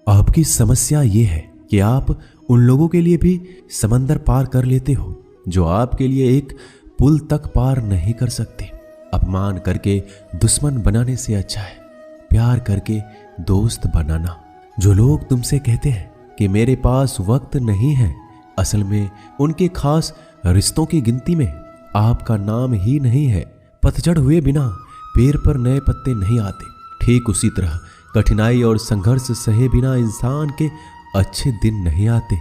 आपकी समस्या ये है कि आप उन लोगों के लिए भी समंदर पार कर लेते हो जो आपके लिए एक पुल तक पार नहीं कर सकते। अपमान करके दुश्मन बनाने से अच्छा है प्यार करके दोस्त बनाना। जो लोग तुमसे कहते हैं कि मेरे पास वक्त नहीं है, असल में उनके खास रिश्तों की गिनती में आपका नाम ही नहीं है। पतझड़ हुए बिना पेड़ पर नए पत्ते नहीं आते। ठीक उसी तरह कठिनाई और संघर्ष सहे बिना इंसान के अच्छे दिन नहीं आते।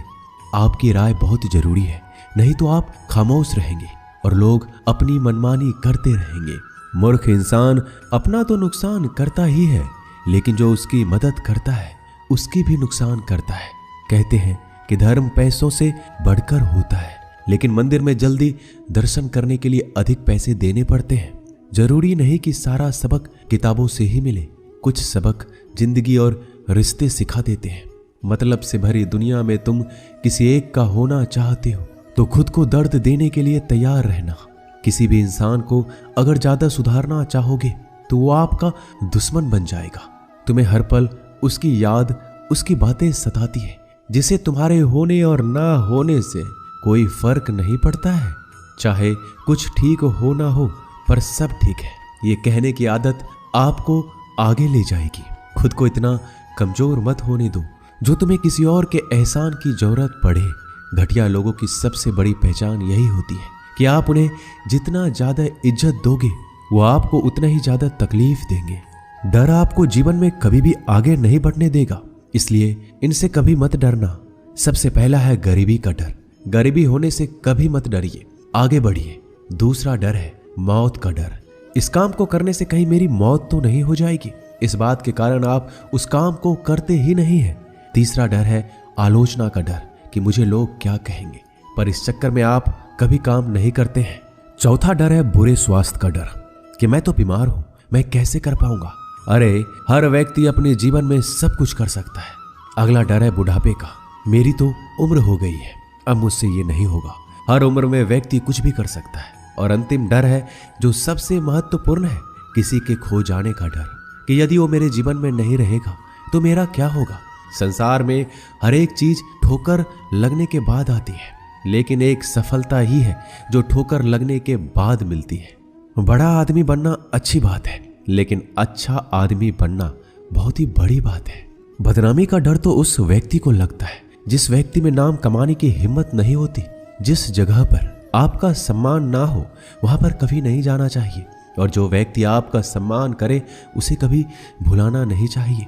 आपकी राय बहुत जरूरी है, नहीं तो आप खामोश रहेंगे और लोग अपनी मनमानी करते रहेंगे। मूर्ख इंसान अपना तो नुकसान करता ही है, लेकिन जो उसकी मदद करता है उसकी भी नुकसान करता है। कहते हैं कि धर्म पैसों से बढ़कर होता है, लेकिन मंदिर में जल्दी दर्शन करने के लिए अधिक पैसे देने पड़ते हैं। जरूरी नहीं कि सारा सबक किताबों से ही मिले, कुछ सबक जिंदगी और रिश्ते सिखा देते हैं। मतलब से भरी दुनिया में तुम किसी एक का होना चाहते हो तो खुद को दर्द देने के लिए तैयार रहना। किसी भी इंसान को अगर ज्यादा सुधारना चाहोगे तो वो आपका दुश्मन बन जाएगा। तुम्हें हर पल उसकी याद, उसकी बातें सताती है, जिसे तुम्हारे होने और ना होने से कोई फर्क नहीं पड़ता है। चाहे कुछ ठीक हो ना हो, पर सब ठीक है ये कहने की आदत आपको आगे ले जाएगी। खुद को इतना कमजोर मत होने दो जो तुम्हें किसी और के एहसान की जरूरत पड़े। घटिया लोगों की सबसे बड़ी पहचान यही होती है कि आप उन्हें जितना ज्यादा इज्जत दोगे वो आपको उतना ही ज्यादा तकलीफ देंगे। डर आपको जीवन में कभी भी आगे नहीं बढ़ने देगा, इसलिए इनसे कभी मत डरना। सबसे पहला है गरीबी का डर। गरीबी होने से कभी मत डरिए, आगे बढ़िए। दूसरा डर है मौत का डर। इस काम को करने से कहीं मेरी मौत तो नहीं हो जाएगी, इस बात के कारण आप उस काम को करते ही नहीं है। तीसरा डर है आलोचना का डर कि मुझे लोग क्या कहेंगे, पर इस चक्कर में आप कभी काम नहीं करते हैं। चौथा डर है बुरे स्वास्थ्य का डर कि मैं तो बीमार हूं, मैं कैसे कर पाऊंगा। अरे हर व्यक्ति अपने जीवन में सब कुछ कर सकता है। अगला डर है बुढ़ापे का। मेरी तो उम्र हो गई है, अब मुझसे ये नहीं होगा। हर उम्र में व्यक्ति कुछ भी कर सकता है। और अंतिम डर है जो सबसे महत्वपूर्ण है, किसी के खो जाने का डर कि यदि वो मेरे जीवन में नहीं रहेगा तो मेरा क्या होगा। संसार में हर एक चीज ठोकर लगने के बाद आती है, लेकिन एक सफलता ही है जो ठोकर लगने के बाद मिलती है। बड़ा आदमी बनना अच्छी बात है, लेकिन अच्छा आदमी बनना बहुत ही बड़ी बात है। बदनामी का डर तो उस व्यक्ति को लगता है जिस व्यक्ति में नाम कमाने की हिम्मत नहीं होती। जिस जगह पर आपका सम्मान ना हो वहां पर कभी नहीं जाना चाहिए, और जो व्यक्ति आपका सम्मान करे उसे कभी भुलाना नहीं चाहिए।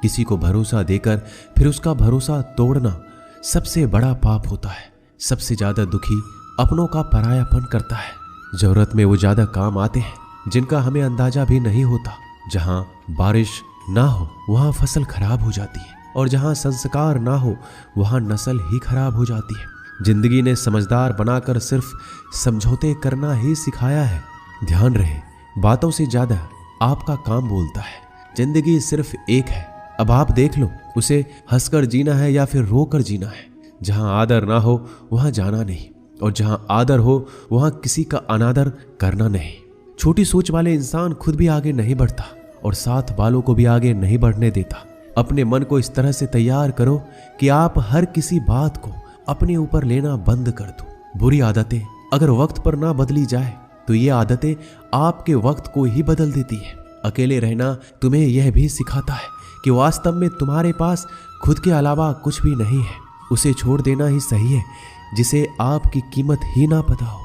किसी को भरोसा देकर फिर उसका भरोसा तोड़ना सबसे बड़ा पाप होता है। सबसे ज्यादा दुखी अपनों का परायापन करता है। जरूरत में वो ज्यादा काम आते हैं जिनका हमें अंदाजा भी नहीं होता। जहां बारिश ना हो वहां फसल खराब हो जाती है, और जहां संस्कार ना हो वहां नस्ल ही खराब हो जाती है। जिंदगी ने समझदार बनाकर सिर्फ समझौते करना ही सिखाया है। ध्यान रहे, बातों से ज्यादा आपका काम बोलता है। जिंदगी सिर्फ एक है, अब आप देख लो उसे हंसकर जीना है या फिर रोकर जीना है। जहां आदर ना हो वहां जाना नहीं, और जहां आदर हो वहां किसी का अनादर करना नहीं। छोटी सोच वाले इंसान खुद भी आगे नहीं बढ़ता और साथ वालों को भी आगे नहीं बढ़ने देता। अपने मन को इस तरह से तैयार करो कि आप हर किसी बात को अपने ऊपर लेना बंद कर दो। बुरी आदतें अगर वक्त पर ना बदली जाए तो ये आदतें आपके वक्त को ही बदल देती है। अकेले रहना तुम्हें यह भी सिखाता है कि वास्तव में तुम्हारे पास खुद के अलावा कुछ भी नहीं है। उसे छोड़ देना ही सही है जिसे आपकी कीमत ही ना पता हो।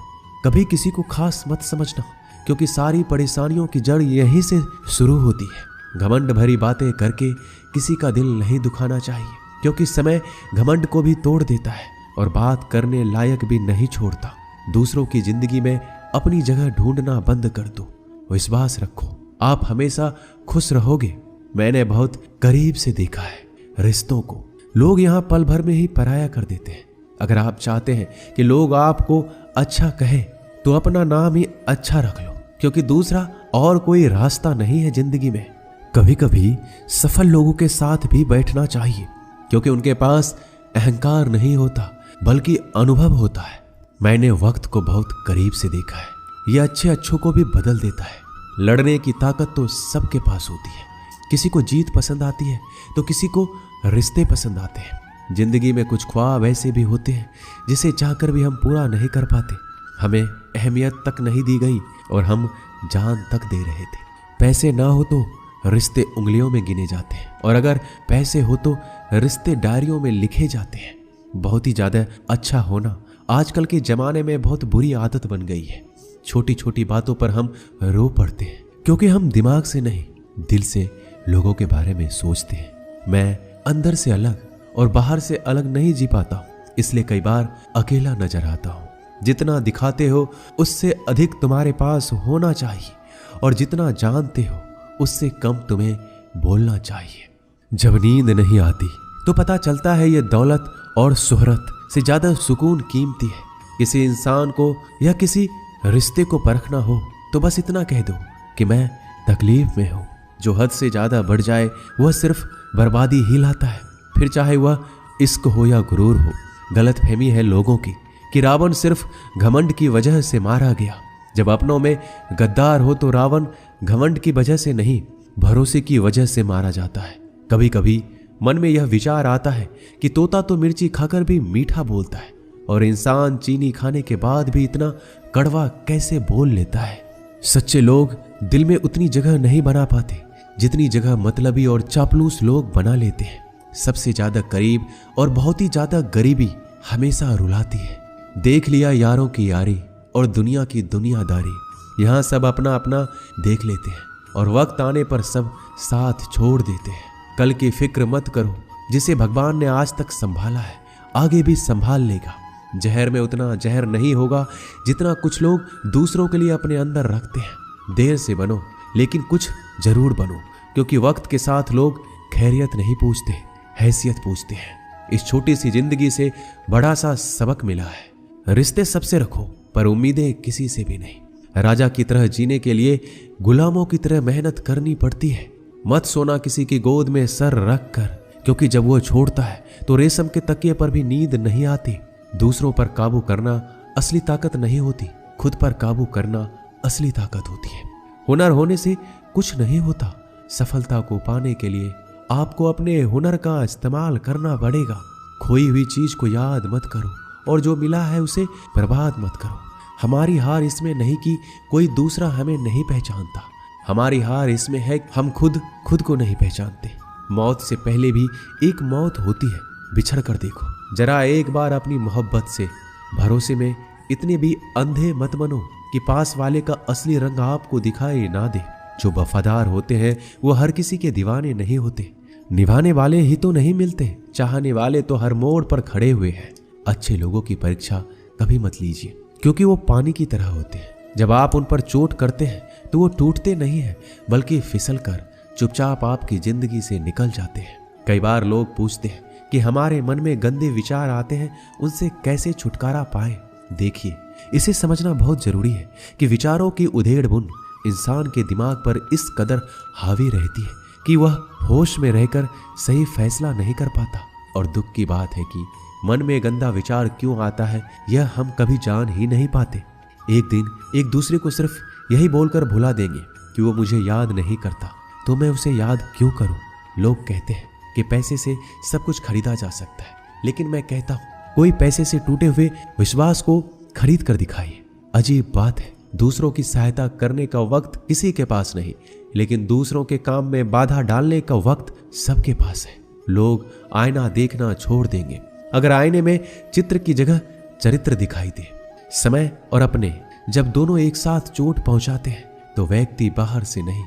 कभी किसी को खास मत समझना, क्योंकि सारी परेशानियों की जड़ यहीं से शुरू होती है। घमंड भरी बातें करके किसी का दिल नहीं दुखाना चाहिए, क्योंकि समय घमंड को भी तोड़ देता है और बात करने लायक भी नहीं छोड़ता। दूसरों की जिंदगी में अपनी जगह ढूंढना बंद कर दो। विश्वास रखो, आप हमेशा खुश रहोगे। मैंने बहुत करीब से देखा है रिश्तों को लोग यहाँ पल भर में ही पराया कर देते हैं। अगर आप चाहते हैं कि लोग आपको अच्छा कहें तो अपना नाम ही अच्छा रख लो, क्योंकि दूसरा और कोई रास्ता नहीं है जिंदगी में। कभी कभी सफल लोगों के साथ भी बैठना चाहिए, क्योंकि उनके पास अहंकार नहीं होता बल्कि अनुभव होता है। मैंने वक्त को बहुत करीब से देखा है, यह अच्छे अच्छों को भी बदल देता है। लड़ने की ताकत तो सबके पास होती है, किसी को जीत पसंद आती है तो किसी को रिश्ते पसंद आते हैं। जिंदगी में कुछ ख्वाब ऐसे भी होते हैं जिसे चाहकर भी हम पूरा नहीं कर पाते। हमें अहमियत तक नहीं दी गई और हम जान तक दे रहे थे। पैसे ना हो तो रिश्ते उंगलियों में गिने जाते हैं और अगर पैसे हो तो रिश्ते डायरियों में लिखे जाते हैं। बहुत ही ज्यादा अच्छा होना आजकल के जमाने में बहुत बुरी आदत बन गई है। छोटी छोटी बातों पर हम रो पड़ते हैं क्योंकि हम दिमाग से नहीं दिल से लोगों के बारे में सोचते हैं। मैं अंदर से अलग और बाहर से अलग नहीं जी पाता हूं, इसलिए कई बार अकेला नजर आता हूं। जितना दिखाते हो उससे अधिक तुम्हारे पास होना चाहिए और जितना जानते हो उससे कम तुम्हें बोलना चाहिए। जब नींद नहीं आती तो पता चलता है ये दौलत और शोहरत से ज्यादा सुकून कीमती है। किसी इंसान को या किसी रिश्ते को परखना हो तो बस इतना कह दो कि मैं तकलीफ में हूं। जो हद से ज्यादा बढ़ जाए वह सिर्फ बर्बादी ही लाता है, फिर चाहे वह इश्क हो या गुरूर हो। गलतफहमी है लोगों की कि रावण सिर्फ घमंड की वजह से मारा गया। जब अपनों में गद्दार हो तो रावण घमंड की वजह से नहीं भरोसे की वजह से मारा जाता है। कभी कभी मन में यह विचार आता है कि तोता तो मिर्ची खाकर भी मीठा बोलता है और इंसान चीनी खाने के बाद भी इतना कड़वा कैसे बोल लेता है। सच्चे लोग दिल में उतनी जगह नहीं बना पाते जितनी जगह मतलबी और चापलूस लोग बना लेते हैं। सबसे ज्यादा करीब और बहुत ही ज्यादा गरीबी हमेशा रुलाती है। देख लिया यारों की यारी और दुनिया की दुनियादारी। यहाँ सब अपना अपना देख लेते हैं और वक्त आने पर सब साथ छोड़ देते हैं। कल की फिक्र मत करो, जिसे भगवान ने आज तक संभाला है आगे भी संभाल लेगा। जहर में उतना जहर नहीं होगा जितना कुछ लोग दूसरों के लिए अपने अंदर रखते हैं। देर से बनो लेकिन कुछ जरूर बनो, क्योंकि वक्त के साथ लोग खैरियत नहीं पूछते, हैसियत पूछते हैं। इस छोटी सी जिंदगी से बड़ा सा सबक मिला है। रिश्ते सबसे रखो पर उम्मीदें किसी से भी नहीं। राजा की तरह जीने के लिए गुलामों की तरह मेहनत करनी पड़ती है। मत सोना किसी की गोद में सर रख कर, क्योंकि जब वो छोड़ता है तो रेशम के तकिए पर भी नींद नहीं आती। दूसरों पर काबू करना असली ताकत नहीं होती, खुद पर काबू करना असली ताकत होती है। हुनर होने से कुछ नहीं होता। सफलता को पाने के लिए आपको अपने हुनर का इस्तेमाल करना पड़ेगा। खोई हुई चीज को याद मत करो और जो मिला है उसे बर्बाद मत करो। हमारी हार इसमें नहीं कि कोई दूसरा हमें नहीं पहचानता, हमारी हार इसमें है कि हम खुद को नहीं पहचानते। मौत से पहले भी एक मौत होती है, बिछड़ कर देखो। जरा एक बार अपनी मोहब्बत से भरोसे में इतने भी अंधे मत बनो कि पास वाले का असली रंग आपको दिखाई ना दे। जो वफादार होते हैं वो हर किसी के दीवाने नहीं होते। निभाने वाले ही तो नहीं मिलते, चाहने वाले तो हर मोड़ पर खड़े हुए हैं। अच्छे लोगों की परीक्षा कभी मत लीजिए, क्योंकि वो पानी की तरह होते हैं। जब आप उन पर चोट करते हैं तो वो टूटते नहीं हैं, बल्कि फिसल कर चुपचाप आपकी जिंदगी से निकल जाते हैं। कई बार लोग पूछते हैं कि हमारे मन में गंदे विचार आते हैं, उनसे कैसे छुटकारा पाएं। देखिए, इसे समझना बहुत जरूरी है कि विचारों की उधेड़ बुन इंसान के दिमाग पर इस कदर हावी रहती है कि वह होश में रहकर सही फैसला नहीं कर पाता। और दुख की बात है कि मन में गंदा विचार क्यों आता है यह हम कभी जान ही नहीं पाते। एक दिन एक दूसरे को सिर्फ यही बोलकर भुला देंगे कि वो मुझे याद नहीं करता, तो मैं उसे याद क्यों करूं। लोग कहते हैं कि पैसे से सब कुछ खरीदा जा सकता है, लेकिन मैं कहता हूं कोई पैसे से टूटे हुए विश्वास को खरीद कर दिखाइए। अजीब बात है, दूसरों की सहायता करने का वक्त किसी के पास नहीं, लेकिन दूसरों के काम में बाधा डालने का वक्त सबके पास है। लोग आईना देखना छोड़ देंगे अगर आईने में चित्र की जगह चरित्र दिखाई दे। समय और अपने जब दोनों एक साथ चोट पहुंचाते हैं तो व्यक्ति बाहर से नहीं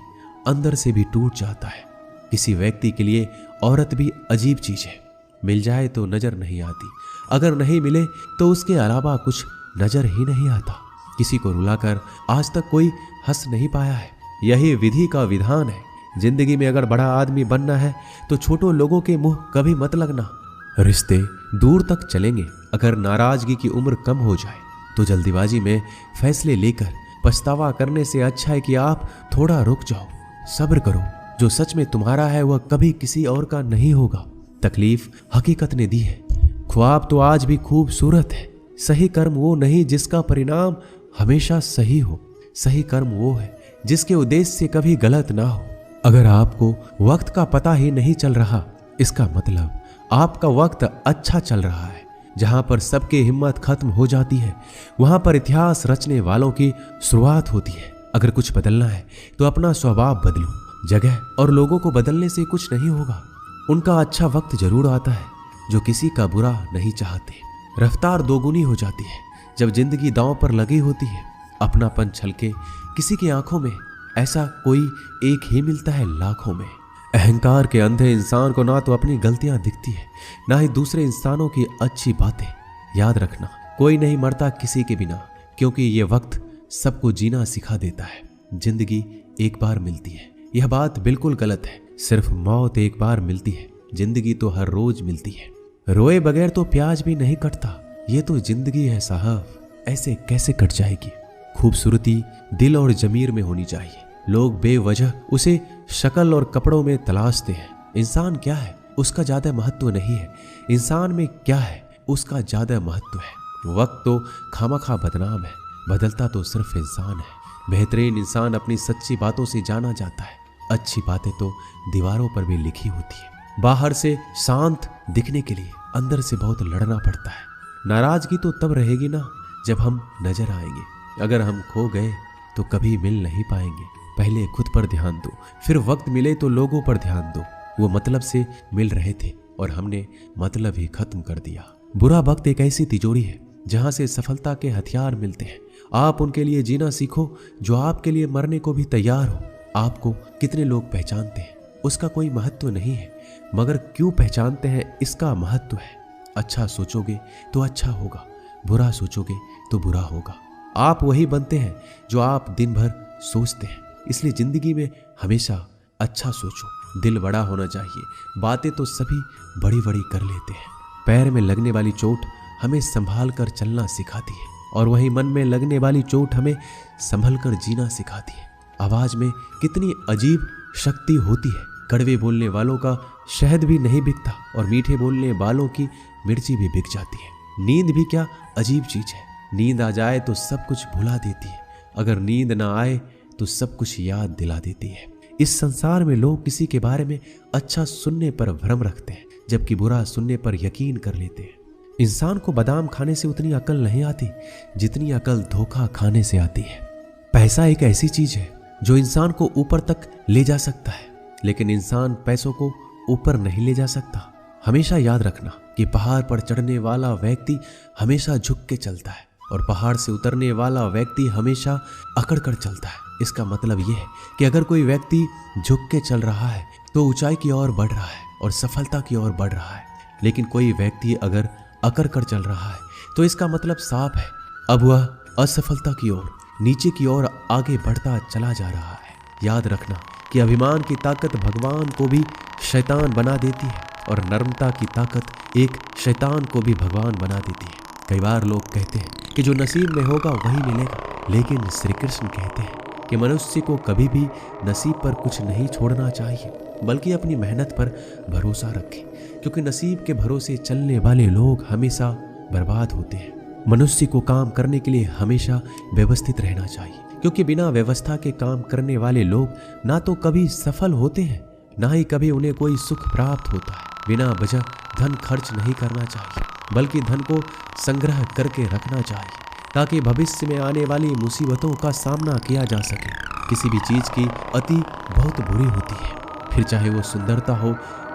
अंदर से भी टूट जाता है। किसी व्यक्ति के लिए औरत भी अजीब चीज है। मिल जाए तो नजर नहीं आती, अगर नहीं मिले तो उसके अलावा कुछ नजर ही नहीं आता। किसी को रुलाकर आज तक कोई हंस नहीं पाया है। यही विधि का विधान है। जिंदगी में अगर बड़ा आदमी बनना है तो छोटों लोगों के मुंह कभी मत लगना। रिश्ते दूर तक चलेंगे अगर नाराजगी की उम्र कम हो जाए तो जल्दीबाजी में फैसले लेकर पछतावा करने से अच्छा है कि आप थोड़ा रुक जाओ, सब्र करो। जो सच में तुम्हारा है वह कभी किसी और का नहीं होगा। तकलीफ हकीकत ने दी है, ख्वाब तो आज भी खूबसूरत है। सही कर्म वो नहीं जिसका परिणाम हमेशा सही हो, सही कर्म वो है जिसके उद्देश्य से कभी गलत ना हो। अगर आपको वक्त का पता ही नहीं चल रहा, इसका मतलब आपका वक्त अच्छा चल रहा है। जहां पर सबकी हिम्मत खत्म हो जाती है, वहां पर इतिहास रचने वालों की शुरुआत होती है। अगर कुछ बदलना है तो अपना स्वभाव बदलो। जगह और लोगों को बदलने से कुछ नहीं होगा। उनका अच्छा वक्त जरूर आता है जो किसी का बुरा नहीं चाहते। रफ्तार दोगुनी हो जाती है जब जिंदगी दांव पर लगी होती है। अपनापन छलके किसी की आंखों में, ऐसा कोई एक ही मिलता है लाखों में। अहंकार के अंधे इंसान को ना तो अपनी गलतियां दिखती है, ना ही दूसरे इंसानों की अच्छी बातें। याद रखना, कोई नहीं मरता किसी के बिना, क्योंकि ये वक्त सबको जीना सिखा देता है। जिंदगी एक बार मिलती है, यह बात बिल्कुल गलत है। सिर्फ मौत एक बार मिलती है, जिंदगी तो हर रोज मिलती है। रोए बगैर तो प्याज भी नहीं कटता, ये तो जिंदगी है साहब, ऐसे कैसे कट जाएगी। खूबसूरती दिल और जमीर में होनी चाहिए। लोग बेवजह उसे शक्ल और कपड़ों में तलाशते हैं। इंसान क्या है उसका ज्यादा महत्व नहीं है, इंसान में क्या है उसका ज्यादा महत्व है। वक्त तो खामखा बदनाम है, बदलता तो सिर्फ इंसान है। बेहतरीन इंसान अपनी सच्ची बातों से जाना जाता है। अच्छी बातें तो दीवारों पर भी लिखी होती है। बाहर से शांत दिखने के लिए अंदर से बहुत लड़ना पड़ता है। नाराजगी तो तब रहेगी ना जब हम नजर आएंगे। अगर हम खो गए तो कभी मिल नहीं पाएंगे। पहले खुद पर ध्यान दो, फिर वक्त मिले तो लोगों पर ध्यान दो। वो मतलब से मिल रहे थे और हमने मतलब ही खत्म कर दिया। बुरा वक्त एक ऐसी तिजोरी है जहां से सफलता के हथियार मिलते हैं। आप उनके लिए जीना सीखो जो आपके लिए मरने को भी तैयार हो। आपको कितने लोग पहचानते हैं उसका कोई महत्व नहीं है, मगर क्यों पहचानते हैं इसका महत्व है। अच्छा सोचोगे तो अच्छा होगा, बुरा सोचोगे तो बुरा होगा। आप वही बनते हैं जो आप दिन भर सोचते हैं। इसलिए जिंदगी में हमेशा अच्छा सोचो। दिल बड़ा होना चाहिए। बातें तो सभी बड़ी बड़ी कर लेते हैं। पैर में लगने वाली चोट हमें संभाल कर चलना सिखाती है, और वहीं मन में लगने वाली चोट हमें संभल कर जीना सिखाती है। आवाज में कितनी अजीब शक्ति होती है। कड़वे बोलने वालों का शहद भी नहीं बिकता, और मीठे बोलने वालों की मिर्ची भी बिक जाती है। नींद भी क्या अजीब चीज है। नींद आ जाए तो सब कुछ भुला देती है, अगर नींद ना आए तो सब कुछ याद दिला देती है। इस संसार में लोग किसी के बारे में अच्छा सुनने पर भ्रम रखते हैं, जबकि बुरा सुनने पर यकीन कर लेते हैं। इंसान को बादाम खाने से उतनी अकल नहीं आती जितनी अकल धोखा खाने से आती है। पैसा एक ऐसी चीज है जो इंसान को ऊपर तक ले जा सकता है, लेकिन इंसान पैसों को ऊपर नहीं ले जा सकता। हमेशा याद रखना कि पहाड़ पर चढ़ने वाला व्यक्ति हमेशा झुक के चलता है, और पहाड़ से उतरने वाला व्यक्ति हमेशा अकड़ कर चलता है। इसका मतलब यह है कि अगर कोई व्यक्ति झुक के चल रहा है तो ऊंचाई की ओर बढ़ रहा है और सफलता की ओर बढ़ रहा है, लेकिन कोई व्यक्ति अगर अकड़ कर चल रहा है तो इसका मतलब साफ है, अब वह असफलता की ओर, नीचे की ओर आगे बढ़ता चला जा रहा है। याद रखना कि अभिमान की ताकत भगवान को भी शैतान बना देती है, और नर्मता की ताकत एक शैतान को भी भगवान बना देती है। कई बार लोग कहते हैं कि जो नसीब में होगा वही मिलेगा, लेकिन श्री कृष्ण कहते हैं कि मनुष्य को कभी भी नसीब पर कुछ नहीं छोड़ना चाहिए, बल्कि अपनी मेहनत पर भरोसा रखे, क्योंकि नसीब के भरोसे चलने वाले लोग हमेशा बर्बाद होते हैं। मनुष्य को काम करने के लिए हमेशा व्यवस्थित रहना चाहिए, क्योंकि बिना व्यवस्था के काम करने वाले लोग ना तो कभी सफल होते हैं, ना ही कभी उन्हें कोई सुख प्राप्त होता है। बिना वजह धन खर्च नहीं करना चाहिए, बल्कि धन को संग्रह करके रखना चाहिए, ताकि भविष्य में आने वाली मुसीबतों का सामना किया जा सके। किसी भी चीज की अति बहुत बुरी होती है, फिर चाहे वो सुंदरता हो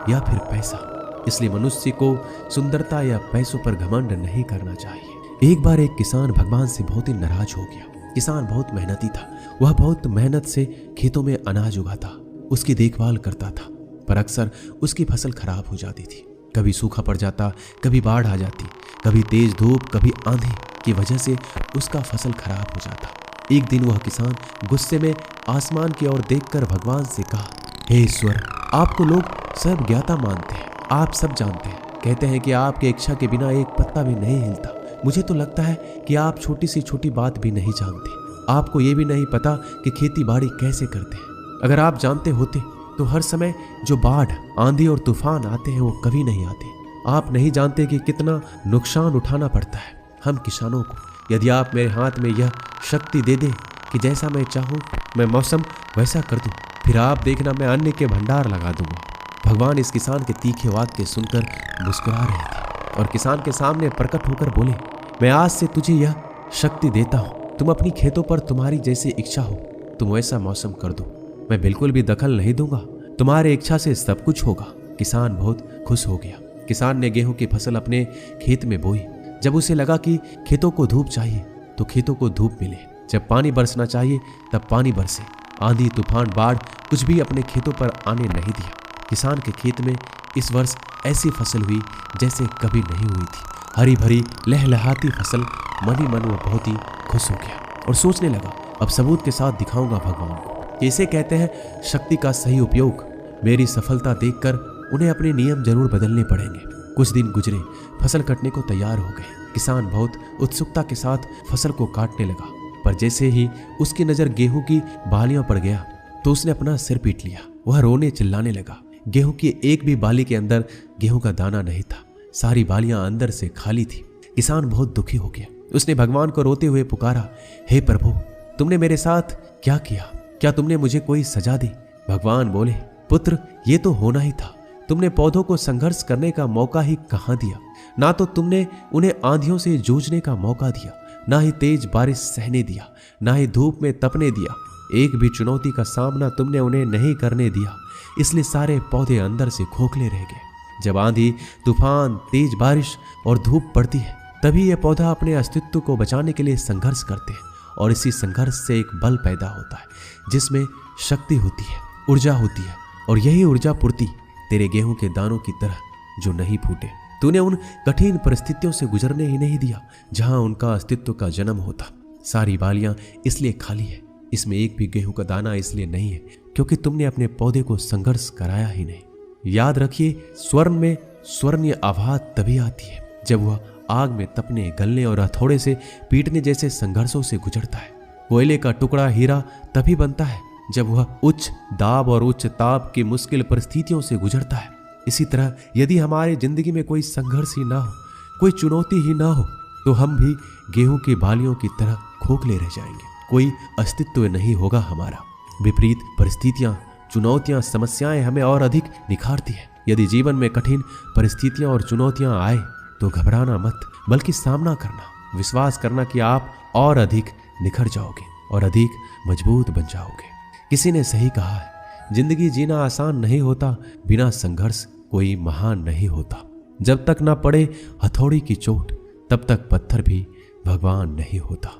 या फिर पैसा। इसलिए मनुष्य को सुंदरता या पैसों पर घमंड नहीं करना चाहिए। एक बार एक किसान भगवान से बहुत ही नाराज हो गया। किसान बहुत मेहनती था, वह बहुत मेहनत से खेतों में अनाज उगाता, उसकी देखभाल करता था, पर अक्सर उसकी फसल खराब हो जाती थी। कभी सूखा पड़ जाता, कभी बाढ़ आ जाती, कभी तेज धूप, कभी आंधी की वजह से उसका फसल खराब हो जाता। एक दिन वह किसान गुस्से में आसमान की ओर देखकर भगवान से कहा, हे ईश्वर, आपको लोग सब ज्ञाता मानते हैं, आप सब जानते हैं, कहते हैं कि आपके इच्छा के बिना एक पत्ता भी नहीं हिलता। मुझे तो लगता है कि आप छोटी सी छोटी बात भी नहीं जानते। आपको ये भी नहीं पता कि खेती बाड़ी कैसे करते हैं। अगर आप जानते होते तो हर समय जो बाढ़, आंधी और तूफान आते हैं वो कभी नहीं आते। आप नहीं जानते कि कितना नुकसान उठाना पड़ता है हम किसानों को। यदि आप मेरे हाथ में यह शक्ति दे दें कि जैसा मैं चाहूँ मैं मौसम वैसा कर दूँ, फिर आप देखना मैं अन्न के भंडार लगा दूंगा। भगवान इस किसान के तीखे वाक्य सुनकर मुस्कुरा रहे थे और किसान के सामने प्रकट होकर बोले, मैं आज से तुझे यह शक्ति देता हूं, तुम अपनी खेतों पर तुम्हारी जैसी इच्छा हो तुम वैसा मौसम कर दो, मैं बिल्कुल भी दखल नहीं दूंगा, तुम्हारे इच्छा से सब कुछ होगा। किसान बहुत खुश हो गया। किसान ने गेहूं की फसल अपने खेत में बोई। जब उसे लगा कि खेतों को धूप चाहिए तो खेतों को धूप मिले, जब पानी बरसना चाहिए तब पानी बरसे। आंधी तूफान बाढ़ कुछ भी अपने खेतों पर आने नहीं दिया। किसान के खेत में इस वर्ष ऐसी फसल हुई जैसे कभी नहीं हुई थी। हरी भरी लहलहाती फसल। मन ही मन वो बहुत ही खुश हो गया और सोचने लगा, अब सबूत के साथ दिखाऊंगा भगवान को। इसे कहते हैं शक्ति का सही उपयोग। मेरी सफलता देखकर उन्हें अपने नियम जरूर बदलने पड़ेंगे। कुछ दिन गुजरे, फसल कटने को तैयार हो गए। किसान बहुत उत्सुकता के साथ फसल को काटने लगा, पर जैसे ही उसकी नजर गेहूं की बालियों पर गया तो उसने अपना सिर पीट लिया। वह रोने चिल्लाने लगा। गेहूं की एक भी बाली के अंदर गेहूं का दाना नहीं था, सारी बालियां अंदर से खाली थी। किसान बहुत दुखी हो गया। उसने भगवान को रोते हुए पुकारा, हे प्रभु, तुमने मेरे साथ क्या किया? क्या तुमने मुझे कोई सजा दी? भगवान बोले, पुत्र, ये तो होना ही था। तुमने पौधों को संघर्ष करने का मौका ही कहां दिया। ना तो तुमने उन्हें आंधियों से जूझने का मौका दिया, ना ही तेज बारिश सहने दिया, ना ही धूप में तपने दिया। एक भी चुनौती का सामना तुमने उन्हें नहीं करने दिया, इसलिए सारे पौधे अंदर से खोखले रह गए। जब आंधी तूफान, तेज बारिश और धूप पड़ती है तभी यह पौधा अपने अस्तित्व को बचाने के लिए संघर्ष करते हैं, और इसी संघर्ष से एक बल पैदा होता है जिसमें शक्ति होती है, ऊर्जा होती है, और यही ऊर्जा पूर्ति तेरे गेहूं के दानों की तरह जो नहीं फूटे। तूने उन कठिन परिस्थितियों से गुजरने ही नहीं दिया जहां उनका अस्तित्व का जन्म होता। सारी बालियां इसलिए खाली है, इसमें एक भी गेहूं का दाना इसलिए नहीं है क्योंकि तुमने अपने पौधे को संघर्ष कराया ही नहीं। याद रखिए, स्वर्ण में स्वर्णीय आवाज तभी आती है जब वह आग में तपने, गलने और हथौड़े से पीटने जैसे संघर्षों से गुजरता है। कोयले का टुकड़ा हीरा तभी बनता है जब वह उच्च दाब और उच्च ताप की मुश्किल परिस्थितियों से गुजरता है। इसी तरह यदि हमारे जिंदगी में कोई संघर्ष ही ना हो, कोई चुनौती ही ना हो, तो हम भी गेहूं की बालियों की तरह खोखले रह जाएंगे। कोई अस्तित्व नहीं होगा हमारा। विपरीत परिस्थितियां, चुनौतियां, समस्याएं हमें और अधिक निखारती है। यदि जीवन में कठिन परिस्थितियां और चुनौतियां आए तो घबराना मत, बल्कि सामना करना, विश्वास करना कि आप और अधिक निखर जाओगे और अधिक मजबूत बन जाओगे। किसी ने सही कहा है, जिंदगी जीना आसान नहीं होता, बिना संघर्ष कोई महान नहीं होता। जब तक ना पड़े हथौड़ी की चोट तब तक पत्थर भी भगवान नहीं होता।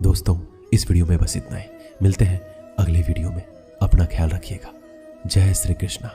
दोस्तों, इस वीडियो में बस इतना ही। मिलते हैं अगले वीडियो में। अपना ख्याल रखिएगा। जय श्री कृष्णा।